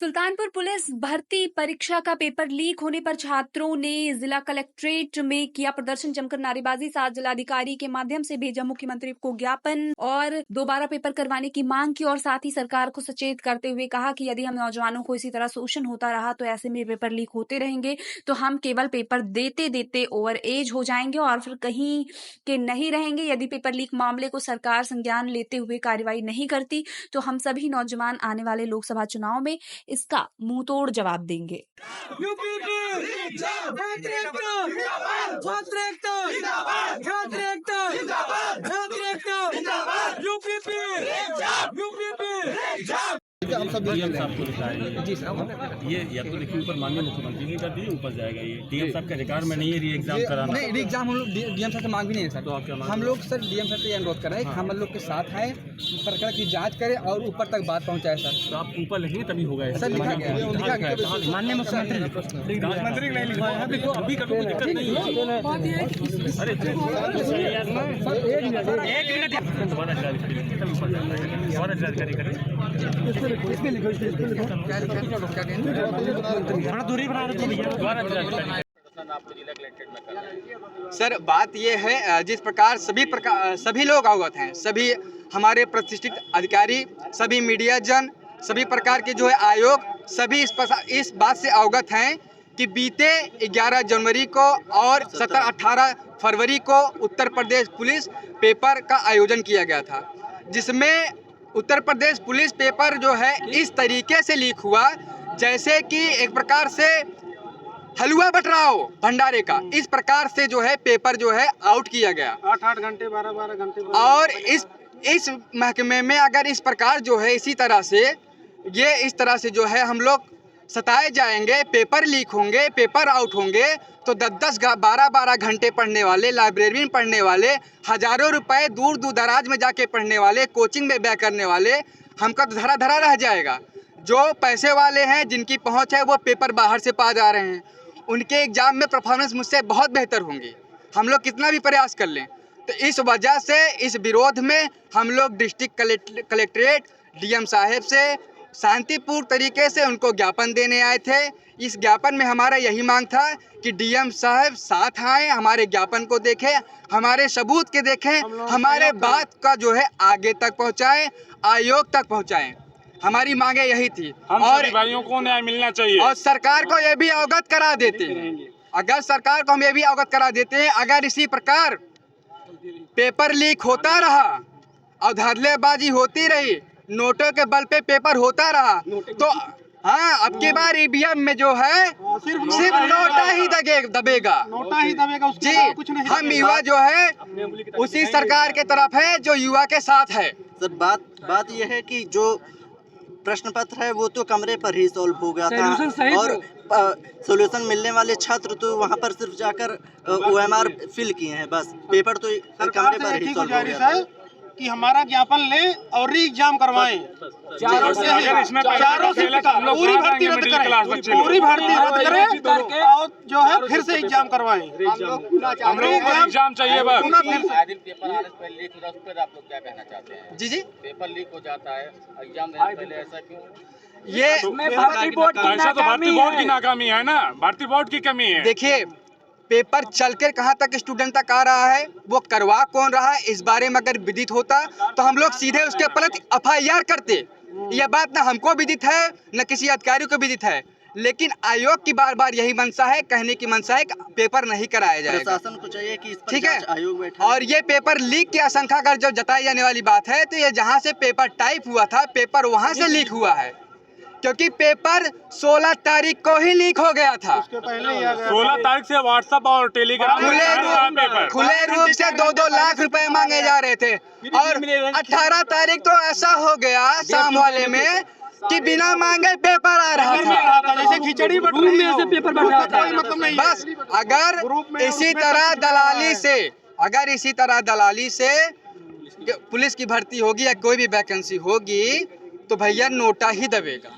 Sultanpur police भर्ती परीक्षा का पेपर लीक होने पर छात्रों ने जिला कलेक्ट्रेट में किया प्रदर्शन, जमकर नारेबाजी। साथ जिलाधिकारी के माध्यम से भेजा मुख्यमंत्री को ज्ञापन और दोबारा पेपर करवाने की मांग की और साथ ही सरकार को सचेत करते हुए कहा कि यदि हम नौजवानों को इसी तरह शोषण होता रहा तो ऐसे में पेपर लीक होते रहेंगे तो हम केवल पेपर देते देते ओवर एज हो जाएंगे और फिर कहीं के नहीं रहेंगे। यदि पेपर लीक मामले को सरकार संज्ञान लेते हुए कार्रवाई नहीं करती तो हम सभी नौजवान आने वाले लोकसभा चुनाव में इसका मुंहतोड़ जवाब देंगे। हम सब डीएम साहब को लिखा है जी साहब, ये या तो लिखिए ऊपर माननीय मुख्यमंत्री ने कर दी, ऊपर जाएगा। ये डीएम साहब के अधिकार में नहीं है री एग्जाम कराना। नहीं, री एग्जाम हम लोग डीएम साहब से मांग भी नहीं है सर। तो आप क्या मांग? हम लोग सर डीएम साहब से अनुरोध कर रहे हैं, हम लोग के साथ हैं, सरकार की जांच करे और ऊपर तक बात पहुंचाए सर। तो आप ऊपर लिखेंगे तभी होगा सर। लिखा गया माननीय मुख्यमंत्री मुख्यमंत्री नहीं लिखा है, देखो अभी का कोई दिक्कत नहीं है। अरे सर, बात ये है जिस प्रकार सभी लोग अवगत हैं, सभी हमारे प्रतिष्ठित अधिकारी, सभी मीडिया जन, सभी प्रकार के जो है आयोग, सभी इस बात से अवगत हैं कि बीते 11 जनवरी को और 17-18 फरवरी को उत्तर प्रदेश पुलिस पेपर का आयोजन किया गया था, जिसमें उत्तर प्रदेश पुलिस पेपर जो है इस तरीके से लीक हुआ जैसे कि एक प्रकार से हलवा बट रहा हो भंडारे का। इस प्रकार से जो है पेपर जो है आउट किया गया 8-8 घंटे 12-12 घंटे। और इस महकमे में अगर इस प्रकार जो है इस तरह से जो है हम लोग सताए जाएंगे, पेपर लीक होंगे, पेपर आउट होंगे तो 10-10 12-12 घंटे पढ़ने वाले, लाइब्रेरी में पढ़ने वाले, हजारों रुपए दूर दराज में जाके पढ़ने वाले, कोचिंग में बैक करने वाले, हमका तो धरा धरा रह जाएगा। जो पैसे वाले हैं, जिनकी पहुंच है, वो पेपर बाहर से पा जा रहे हैं, उनके एग्जाम में परफॉर्मेंस मुझसे बहुत बेहतर होंगी, हम लोग कितना भी प्रयास कर लें। तो इस वजह से इस विरोध में हम लोग डिस्ट्रिक्ट कलेक्ट्रेट डीएम साहब से शांतिपूर्ण तरीके से उनको ज्ञापन देने आए थे। इस ज्ञापन में हमारा यही मांग था कि डीएम साहब साथ आए, हमारे ज्ञापन को देखें, हमारे सबूत के देखें, हमारे बात का जो है आगे तक पहुंचाएं, आयोग तक पहुंचाएं। हमारी मांगे यही थी। और भाइयों को न्याय मिलना चाहिए और सरकार को ये भी अवगत करा देते हैं, अगर सरकार को हम ये भी अवगत करा देते हैं, अगर इसी प्रकार पेपर लीक होता रहा और धड़ल्लेबाजी होती रही, नोटों के बल पे पेपर होता रहा तो हाँ, अब की बार ईवीएम में जो है सिर्फ नोटा ही दबेगा जी। हम युवा जो है उसी सरकार के तरफ है जो युवा के साथ है। सर, बात यह है कि जो प्रश्न पत्र है वो तो कमरे पर ही सॉल्व हो गया था और सॉल्यूशन मिलने वाले छात्र तो वहाँ पर सिर्फ जाकर OMR फिल किए हैं, बस पेपर तो कमरे पर ही सॉल्व हो गया था। कि हमारा ज्ञापन ले और री एग्जाम करवाएं, चारों से पूरी भर्ती रद्द करें और जो है फिर से एग्जाम करवाएं। हम लोग को एग्जाम चाहिए बस। पेपर आने से पहले लीक होता है, उस पर आप लोग क्या कहना चाहते हैं? जी पेपर लीक हो जाता है, एग्जाम देने से पहले ऐसा क्यों? ये भारतीय बोर्ड की नाकामी है ना, भारतीय बोर्ड की कमी है। देखिए, पेपर चलकर कहाँ तक स्टूडेंट तक आ रहा है, वो करवा कौन रहा है, इस बारे में अगर विदित होता तो हम लोग सीधे उसके प्रति FIR करते। यह बात ना हमको विदित है न किसी अधिकारी को विदित है, लेकिन आयोग की बार बार यही मंशा है, कहने की मंशा है कि पेपर नहीं कराया जाएगा। प्रशासन को चाहिए कि इस पर ठीक है, आयोग बैठा। और ये पेपर लीक की आशंका अगर जो जताई जाने वाली बात है तो ये जहाँ से पेपर टाइप हुआ था, पेपर वहाँ से लीक हुआ है, क्योंकि पेपर 16 तारीख को ही लीक हो गया था। 16 तारीख से व्हाट्सएप और टेलीग्राम खुले रूप से 2-2 लाख रुपए मांगे जा रहे थे और 18 तारीख तो ऐसा हो गया शाम वाले में कि बिना मांगे पेपर आ रहा था, जैसे खिचड़ी बट रही है, पेपर बन रहा था। मतलब नहीं, बस अगर इसी तरह दलाली से पुलिस की भर्ती होगी या कोई भी वैकेंसी होगी तो भैया नोटा ही दबेगा।